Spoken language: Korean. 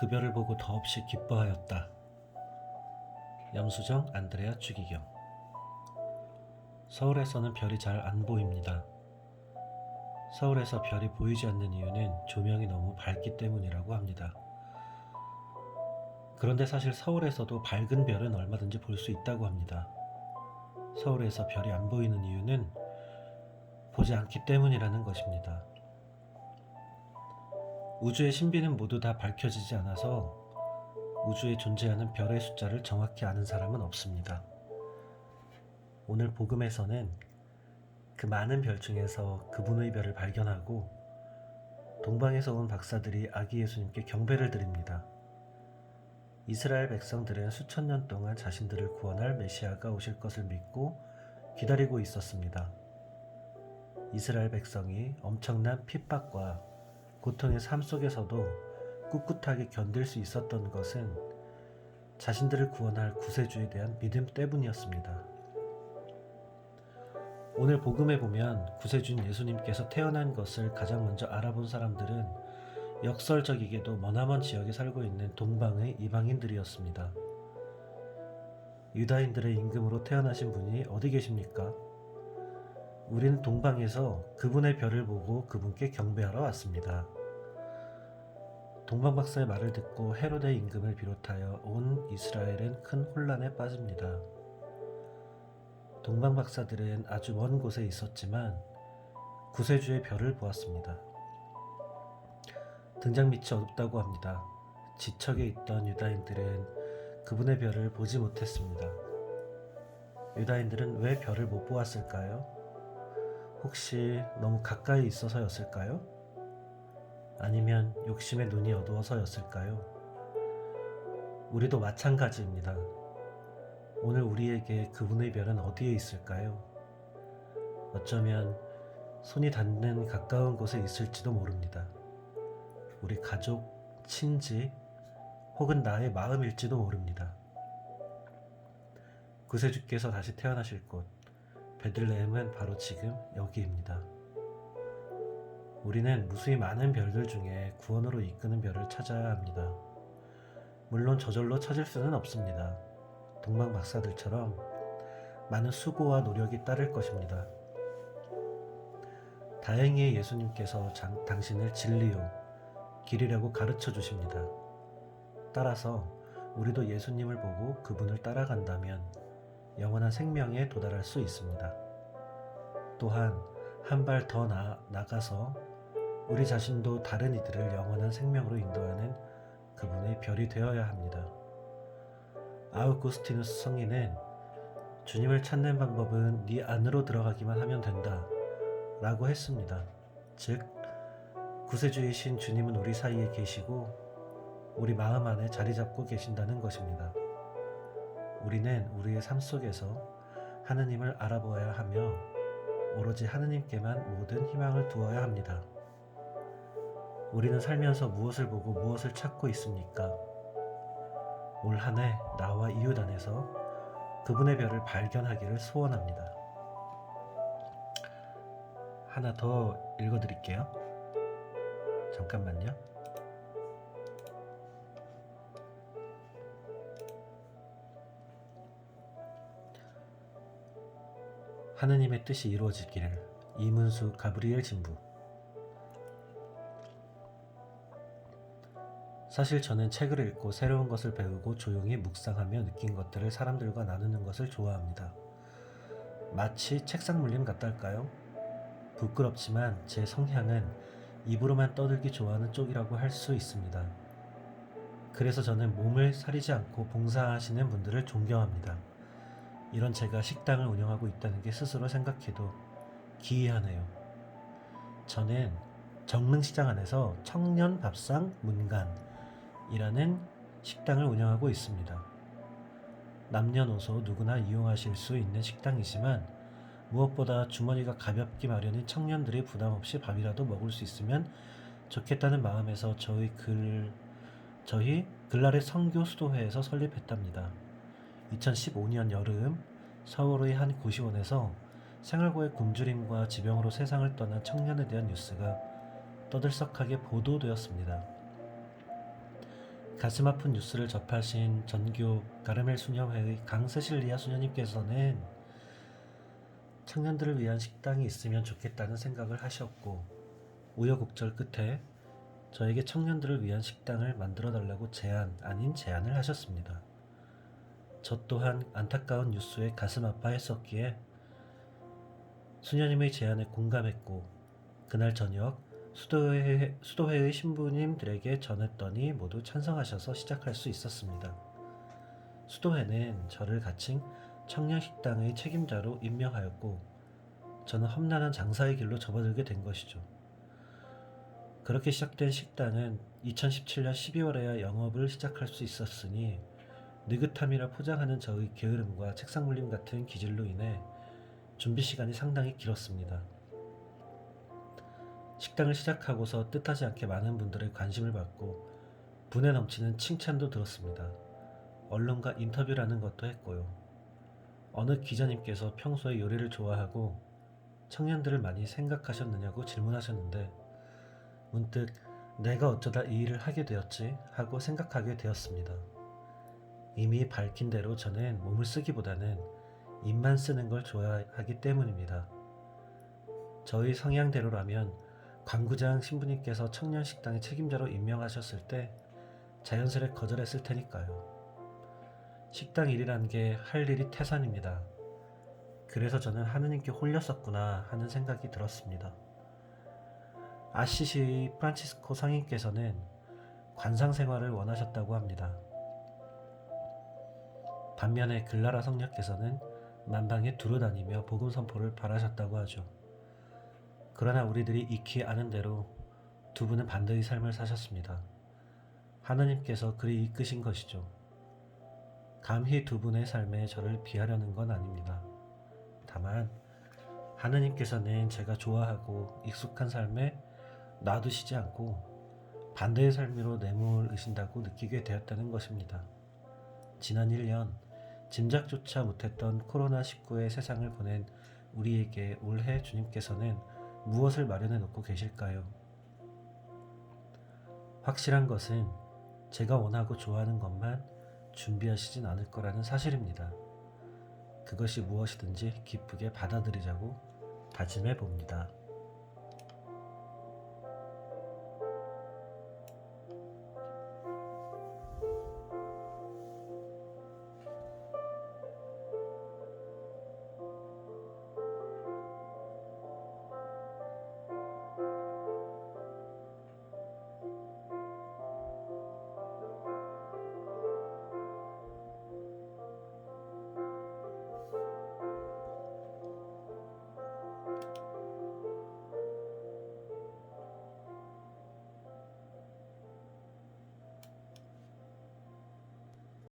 그 별을 보고 더없이 기뻐하였다. 염수정 안드레아 추기경. 서울에서는 별이 잘 안 보입니다. 서울에서 별이 보이지 않는 이유는 조명이 너무 밝기 때문이라고 합니다. 그런데 사실 서울에서도 밝은 별은 얼마든지 볼 수 있다고 합니다. 서울에서 별이 안 보이는 이유는 보지 않기 때문이라는 것입니다. 우주의 신비는 모두 다 밝혀지지 않아서 우주에 존재하는 별의 숫자를 정확히 아는 사람은 없습니다. 오늘 복음에서는 그 많은 별 중에서 그분의 별을 발견하고 동방에서 온 박사들이 아기 예수님께 경배를 드립니다. 이스라엘 백성들은 수천 년 동안 자신들을 구원할 메시아가 오실 것을 믿고 기다리고 있었습니다. 이스라엘 백성이 엄청난 핍박과 고통의 삶 속에서도 꿋꿋하게 견딜 수 있었던 것은 자신들을 구원할 구세주에 대한 믿음 때문이었습니다. 오늘 복음에 보면 구세주인 예수님께서 태어난 것을 가장 먼저 알아본 사람들은 역설적이게도 머나먼 지역에 살고 있는 동방의 이방인들이었습니다. 유다인들의 임금으로 태어나신 분이 어디 계십니까? 우리는 동방에서 그분의 별을 보고 그분께 경배하러 왔습니다. 동방박사의 말을 듣고 헤로데 임금을 비롯하여 온 이스라엘은 큰 혼란에 빠집니다. 동방박사들은 아주 먼 곳에 있었지만 구세주의 별을 보았습니다. 등잔밑이 어둡다고 합니다. 지척에 있던 유다인들은 그분의 별을 보지 못했습니다. 유다인들은 왜 별을 못 보았을까요? 혹시 너무 가까이 있어서였을까요? 아니면 욕심의 눈이 어두워서였을까요? 우리도 마찬가지입니다. 오늘 우리에게 그분의 별은 어디에 있을까요? 어쩌면 손이 닿는 가까운 곳에 있을지도 모릅니다. 우리 가족, 친지, 혹은 나의 마음일지도 모릅니다. 구세주께서 다시 태어나실 곳, 베들레헴은 바로 지금 여기입니다. 우리는 무수히 많은 별들 중에 구원으로 이끄는 별을 찾아야 합니다. 물론 저절로 찾을 수는 없습니다. 동방 박사들처럼 많은 수고와 노력이 따를 것입니다. 다행히 예수님께서 당신을 진리요, 길이라고 가르쳐 주십니다. 따라서 우리도 예수님을 보고 그분을 따라간다면 영원한 생명에 도달할 수 있습니다. 또한 한 발 더 나가서 우리 자신도 다른 이들을 영원한 생명으로 인도하는 그분의 별이 되어야 합니다. 아우구스티누스 성인은 주님을 찾는 방법은 네 안으로 들어가기만 하면 된다 라고 했습니다. 즉 구세주이신 주님은 우리 사이에 계시고 우리 마음 안에 자리 잡고 계신다는 것입니다. 우리는 우리의 삶 속에서 하느님을 알아보아야 하며 오로지 하느님께만 모든 희망을 두어야 합니다. 우리는 살면서 무엇을 보고 무엇을 찾고 있습니까? 올 한 해 나와 이웃 안에서 그분의 별을 발견하기를 소원합니다. 하나 더 읽어드릴게요. 잠깐만요. 하느님의 뜻이 이루어지기를. 이문수 가브리엘 진부. 사실 저는 책을 읽고 새로운 것을 배우고 조용히 묵상하며 느낀 것들을 사람들과 나누는 것을 좋아합니다. 마치 책상 물림 같달까요? 부끄럽지만 제 성향은 입으로만 떠들기 좋아하는 쪽이라고 할 수 있습니다. 그래서 저는 몸을 사리지 않고 봉사하시는 분들을 존경합니다. 이런 제가 식당을 운영하고 있다는 게 스스로 생각해도 기이하네요. 저는 정릉시장 안에서 청년 밥상 문간이라는 식당을 운영하고 있습니다. 남녀노소 누구나 이용하실 수 있는 식당이지만 무엇보다 주머니가 가볍기 마련인 청년들이 부담 없이 밥이라도 먹을 수 있으면 좋겠다는 마음에서 저희 글라렛 선교 수도회에서 설립했답니다. 2015년 여름 서울의 한 고시원에서 생활고의 굶주림과 지병으로 세상을 떠난 청년에 대한 뉴스가 떠들썩하게 보도되었습니다. 가슴 아픈 뉴스를 접하신 전교 가르멜 수녀회의 강세실리아 수녀님께서는 청년들을 위한 식당이 있으면 좋겠다는 생각을 하셨고, 우여곡절 끝에 저에게 청년들을 위한 식당을 만들어 달라고 제안 아닌 제안을 하셨습니다. 저 또한 안타까운 뉴스에 가슴 아파했었기에 수녀님의 제안에 공감했고, 그날 저녁 수도회의 신부님들에게 전했더니 모두 찬성하셔서 시작할 수 있었습니다. 수도회는 저를 가칭 청년식당의 책임자로 임명하였고, 저는 험난한 장사의 길로 접어들게 된 것이죠. 그렇게 시작된 식당은 2017년 12월에야 영업을 시작할 수 있었으니, 느긋함이라 포장하는 저의 게으름과 책상 물림 같은 기질로 인해 준비 시간이 상당히 길었습니다. 식당을 시작하고서 뜻하지 않게 많은 분들의 관심을 받고 분에 넘치는 칭찬도 들었습니다. 언론과 인터뷰를 하는 것도 했고요. 어느 기자님께서 평소에 요리를 좋아하고 청년들을 많이 생각하셨느냐고 질문하셨는데, 문득 내가 어쩌다 이 일을 하게 되었지 하고 생각하게 되었습니다. 이미 밝힌 대로 저는 몸을 쓰기보다는 입만 쓰는 걸 좋아하기 때문입니다. 저희 성향대로라면 광구장 신부님께서 청년식당의 책임자로 임명하셨을 때 자연스레 거절했을 테니까요. 식당 일이란 게 할 일이 태산입니다. 그래서 저는 하느님께 홀렸었구나 하는 생각이 들었습니다. 아시시 프란치스코 성인께서는 관상 생활을 원하셨다고 합니다. 반면에 글라라 성녀께서는 만방에 두루다니며 복음 선포를 바라셨다고 하죠. 그러나 우리들이 익히 아는 대로 두 분은 반대의 삶을 사셨습니다. 하나님께서 그리 이끄신 것이죠. 감히 두 분의 삶에 저를 비하려는 건 아닙니다. 다만 하나님께서는 제가 좋아하고 익숙한 삶에 놔두시지 않고 반대의 삶으로 내몰으신다고 느끼게 되었다는 것입니다. 지난 1년 짐작조차 못했던 코로나19의 세상을 보낸 우리에게 올해 주님께서는 무엇을 마련해 놓고 계실까요? 확실한 것은 제가 원하고 좋아하는 것만 준비하시진 않을 거라는 사실입니다. 그것이 무엇이든지 기쁘게 받아들이자고 다짐해 봅니다.